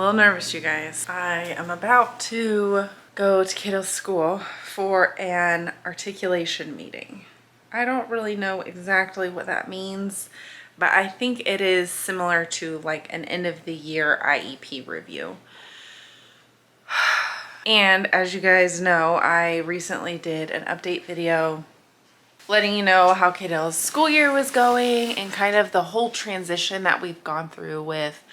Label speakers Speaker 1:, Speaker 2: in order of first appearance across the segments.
Speaker 1: little nervous, you guys. I am about to go to Kaidale's school for an articulation meeting. I don't really know exactly what that means, but I think it is similar to like an end of the year IEP review. And as you guys know, I recently did an update video letting you know how Kaidale's school year was going and kind of the whole transition that we've gone through with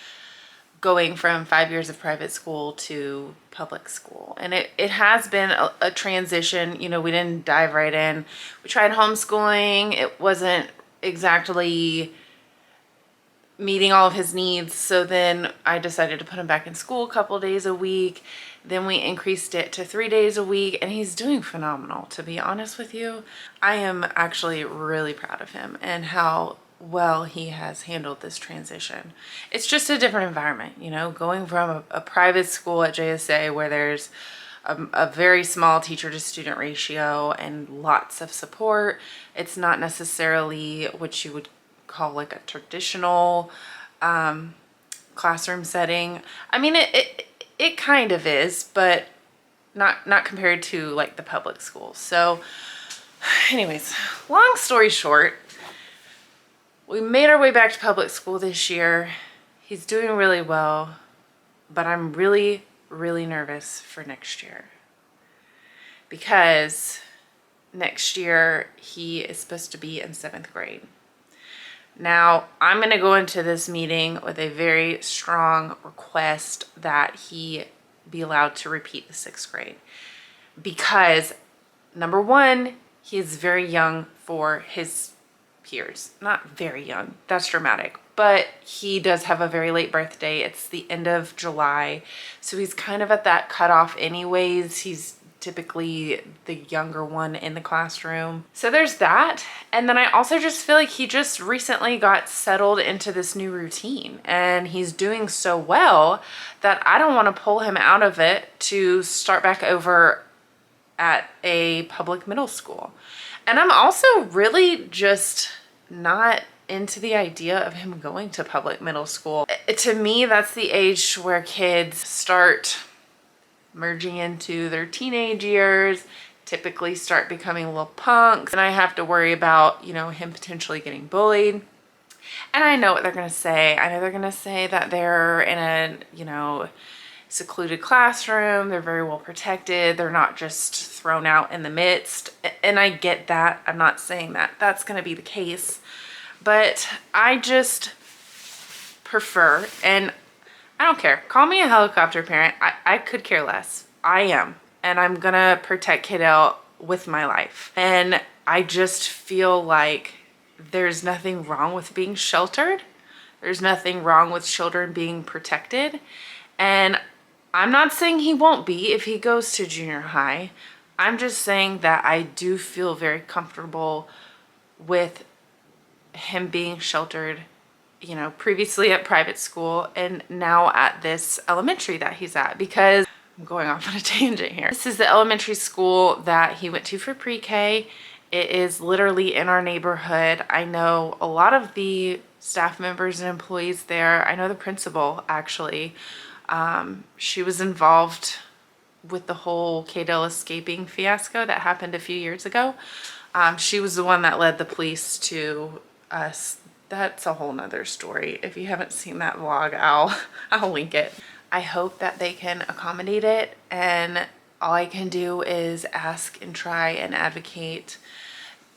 Speaker 1: going from 5 years of private school to public school. And it has been a transition. You know, we didn't dive right in. We tried homeschooling. It wasn't exactly meeting all of his needs. So then I decided to put him back in school a couple days a week. Then we increased it to 3 days a week, and he's doing phenomenal, to be honest with you. I am actually really proud of him and how well he has handled this transition. It's just a different environment, you know, going from a private school at JSA where there's a very small teacher to student ratio and lots of support. It's not necessarily what you would call like a traditional classroom setting. I mean, it kind of is, but not compared to like the public schools. So anyways, long story short, we made our way back to public school this year. He's doing really well, but I'm really nervous for next year because next year he is supposed to be in 7th grade. Now, I'm going to go into this meeting with a very strong request that he be allowed to repeat the 6th grade because, number one, he is very young for his peers. Not very young, that's dramatic, but he does have a very late birthday. It's the end of July, so he's kind of at that cutoff anyways. He's typically the younger one in the classroom. So there's that. And then I also just feel like he just recently got settled into this new routine and he's doing so well that I don't want to pull him out of it to start back over at a public middle school. And I'm also really just not into the idea of him going to public middle school. To me, that's the age where kids start merging into their teenage years, typically start becoming little punks, and I have to worry about, you know, him potentially getting bullied. And I know what they're gonna say. I know they're gonna say that they're in a, you know, secluded classroom, they're very well protected, they're not just thrown out in the midst, and I get that. I'm not saying that that's gonna be the case, but I just prefer, and I don't care. Call me a helicopter parent. I could care less. I am. And I'm gonna protect Kaidale with my life. And I just feel like there's nothing wrong with being sheltered. There's nothing wrong with children being protected. And I'm not saying he won't be if he goes to junior high. I'm just saying that I do feel very comfortable with him being sheltered, you know, previously at private school and now at this elementary that he's at, because I'm going off on a tangent here. This is the elementary school that he went to for pre-K. It is literally in our neighborhood. I know a lot of the staff members and employees there. I know the principal, actually. She was involved with the whole Kaidale escaping fiasco that happened a few years ago. She was the one that led the police to us. That's a whole nother story. If you haven't seen that vlog, I'll link it. I hope that they can accommodate it, and all I can do is ask and try and advocate.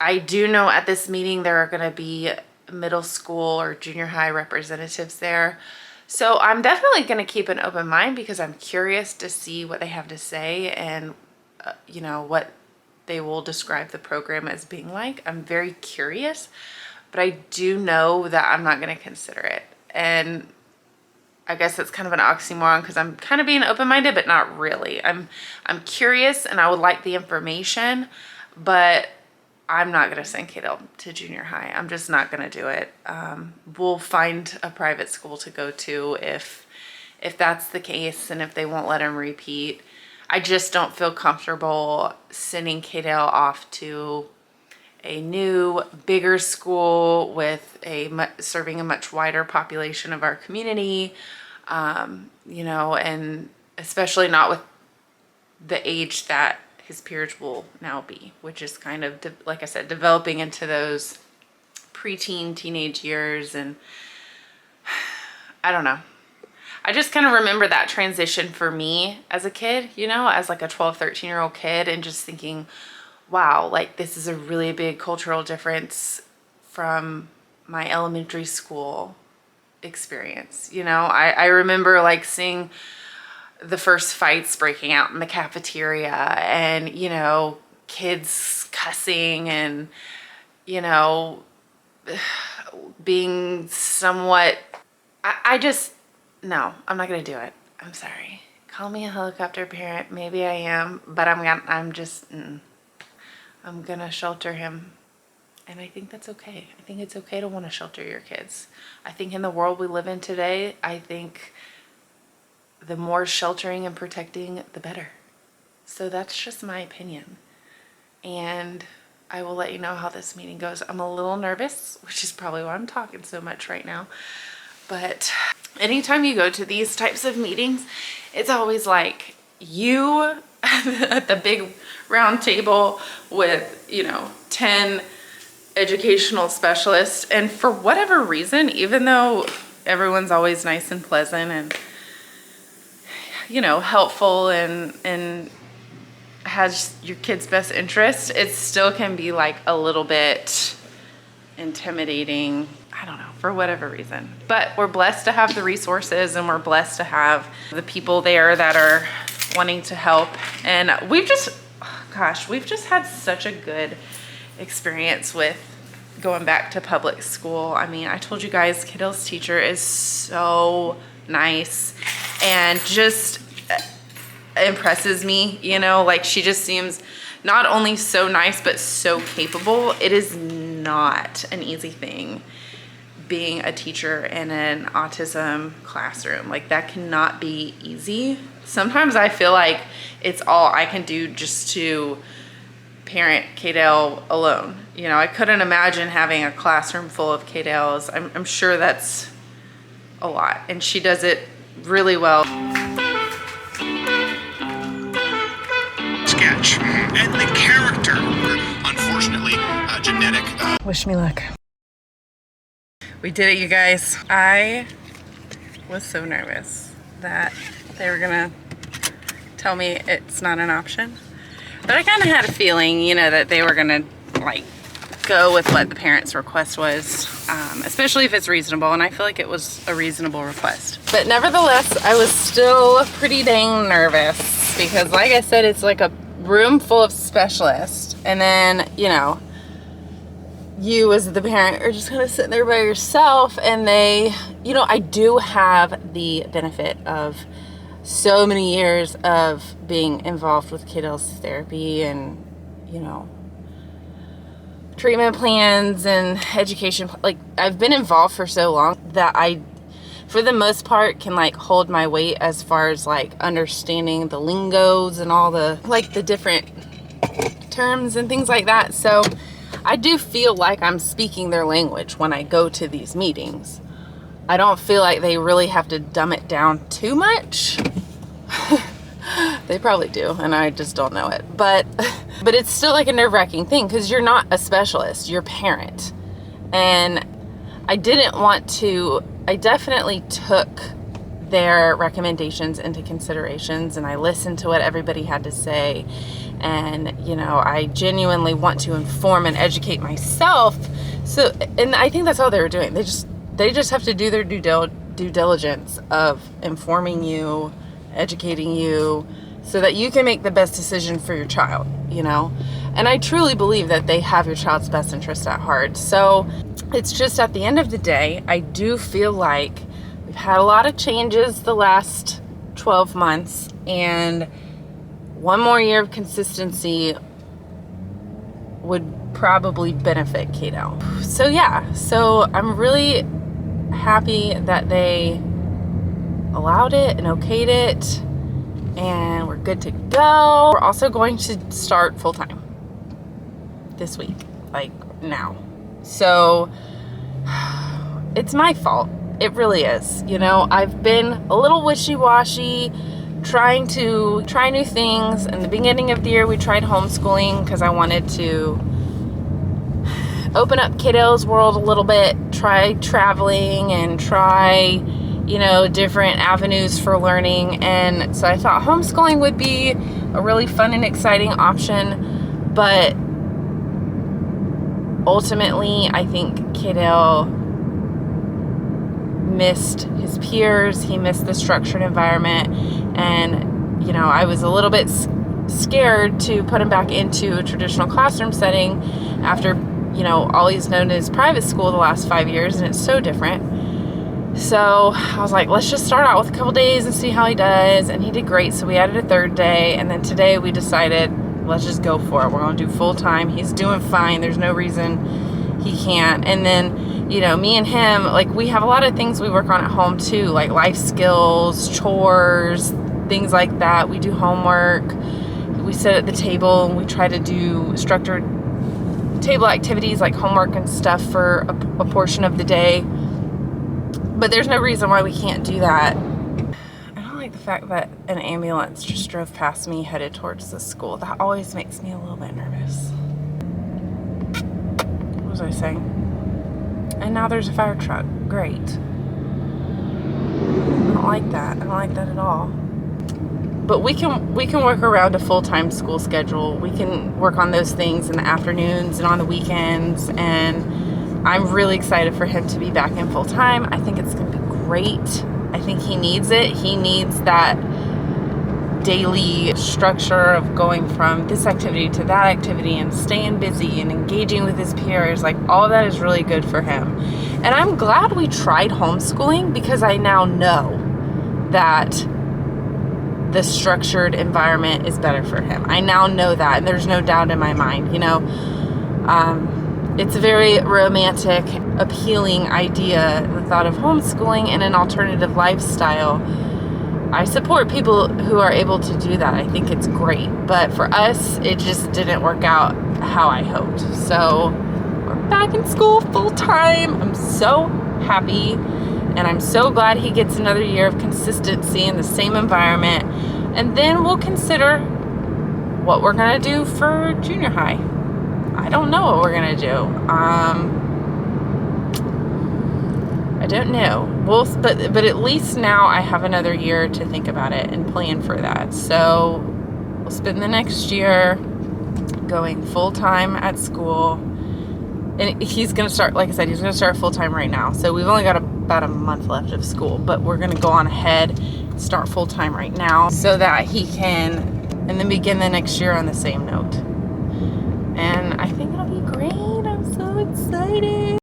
Speaker 1: I do know at this meeting there are going to be middle school or junior high representatives there. So I'm definitely going to keep an open mind because I'm curious to see what they have to say and, you know, what they will describe the program as being like. I'm very curious. But I do know that I'm not going to consider it. And I guess that's kind of an oxymoron because I'm kind of being open-minded, but not really. I'm curious and I would like the information, but I'm not going to send Kaidale to junior high. I'm just not going to do it. We'll find a private school to go to if that's the case and if they won't let him repeat. I just don't feel comfortable sending Kaidale off to a new, bigger school with serving a much wider population of our community. you know, and especially not with the age that his peers will now be, which is kind of, like I said, developing into those preteen, teenage years. And I don't know. I just kind of remember that transition for me as a kid, you know, as like a 12, 13-year-old kid, and just thinking, wow, like this is a really big cultural difference from my elementary school experience. You know, I remember like seeing the first fights breaking out in the cafeteria, and, you know, kids cussing, and, you know, being somewhat, I just, no, I'm not going to do it. I'm sorry. Call me a helicopter parent. Maybe I am, but I'm going to shelter him. And I think that's okay. I think it's okay to want to shelter your kids. I think in the world we live in today, I think the more sheltering and protecting, the better. So that's just my opinion. And I will let you know how this meeting goes. I'm a little nervous, which is probably why I'm talking so much right now. But anytime you go to these types of meetings, it's always like you at the big round table with, you know, 10 educational specialists. And for whatever reason, even though everyone's always nice and pleasant and, you know, helpful and has your kid's best interest, it still can be like a little bit intimidating. I don't know, for whatever reason. But we're blessed to have the resources, and we're blessed to have the people there that are wanting to help. And we've just had such a good experience with going back to public school. I mean, I told you guys, Kaidale's teacher is so nice and just impresses me, you know, like she just seems not only so nice, but so capable. It is not an easy thing being a teacher in an autism classroom. Like that cannot be easy. Sometimes I feel like it's all I can do just to parent Kaidale alone. You know, I couldn't imagine having a classroom full of Kaidales. I'm sure that's a lot, and she does it really well.
Speaker 2: Sketch and the character, unfortunately, genetic.
Speaker 1: Wish me luck. We did it, you guys. I was so nervous that they were gonna tell me it's not an option, but I kind of had a feeling, you know, that they were gonna like go with what the parents' request was, especially if it's reasonable, and I feel like it was a reasonable request. But nevertheless, I was still pretty dang nervous because, like I said, it's like a room full of specialists, and then, you know, you as the parent are just kind of sitting there by yourself, and they, you know, I do have the benefit of so many years of being involved with Kaidale's therapy and, you know, treatment plans and education. Like, I've been involved for so long that I, for the most part, can like hold my weight as far as like understanding the lingos and all the like the different terms and things like that. So I do feel like I'm speaking their language when I go to these meetings. I don't feel like they really have to dumb it down too much. They probably do, and I just don't know it. But it's still like a nerve-wracking thing because you're not a specialist, you're a parent. And I didn't want to, I definitely took their recommendations into considerations, and I listened to what everybody had to say. And, you know, I genuinely want to inform and educate myself. So, and I think that's all they were doing. They just have to do their due diligence of informing you, educating you, so that you can make the best decision for your child, you know? And I truly believe that they have your child's best interest at heart. So it's just at the end of the day, I do feel like we've had a lot of changes the last 12 months, and one more year of consistency would probably benefit Kaidale. So yeah, so I'm really happy that they allowed it and okayed it, and we're good to go. We're also going to start full-time this week, like now. So it's my fault. It really is. You know, I've been a little wishy-washy, trying to try new things. In the beginning of the year, we tried homeschooling because I wanted to open up kiddos' world a little bit, try traveling and try, you know, different avenues for learning. And so I thought homeschooling would be a really fun and exciting option. But ultimately, I think kiddo missed his peers. He missed the structured environment. And, you know, I was a little bit scared to put him back into a traditional classroom setting after, you know, all he's known is private school the last 5 years, and it's so different. So I was like, let's just start out with a couple days and see how he does. And he did great. So we added a third day. And then today we decided, let's just go for it. We're going to do full time. He's doing fine. There's no reason he can't. And then, you know, me and him, like, we have a lot of things we work on at home too, like life skills, chores, things like that. We do homework. We sit at the table and we try to do structured table activities like homework and stuff for a portion of the day. But there's no reason why we can't do that. I don't like the fact that an ambulance just drove past me headed towards the school. That always makes me a little bit nervous. What was I saying? And now there's a fire truck. Great. I don't like that. I don't like that at all. But we can work around a full-time school schedule. We can work on those things in the afternoons and on the weekends. And I'm really excited for him to be back in full-time. I think it's going to be great. I think he needs it. He needs that daily structure of going from this activity to that activity and staying busy and engaging with his peers. Like, all of that is really good for him. And I'm glad we tried homeschooling because I now know that the structured environment is better for him. I now know that, and there's no doubt in my mind. You know, it's a very romantic, appealing idea, the thought of homeschooling and an alternative lifestyle. I support people who are able to do that. I think it's great. But for us, it just didn't work out how I hoped. So we're back in school full time. I'm so happy. And I'm so glad he gets another year of consistency in the same environment. And then we'll consider what we're going to do for junior high. I don't know what we're going to do. I don't know. But at least now I have another year to think about it and plan for that. So we'll spend the next year going full-time at school. And he's going to start, like I said, he's going to start full-time right now. So we've only got about a month left of school, but we're going to go on ahead and start full-time right now so that he can, and then begin the next year on the same note. And I think it'll be great. I'm so excited.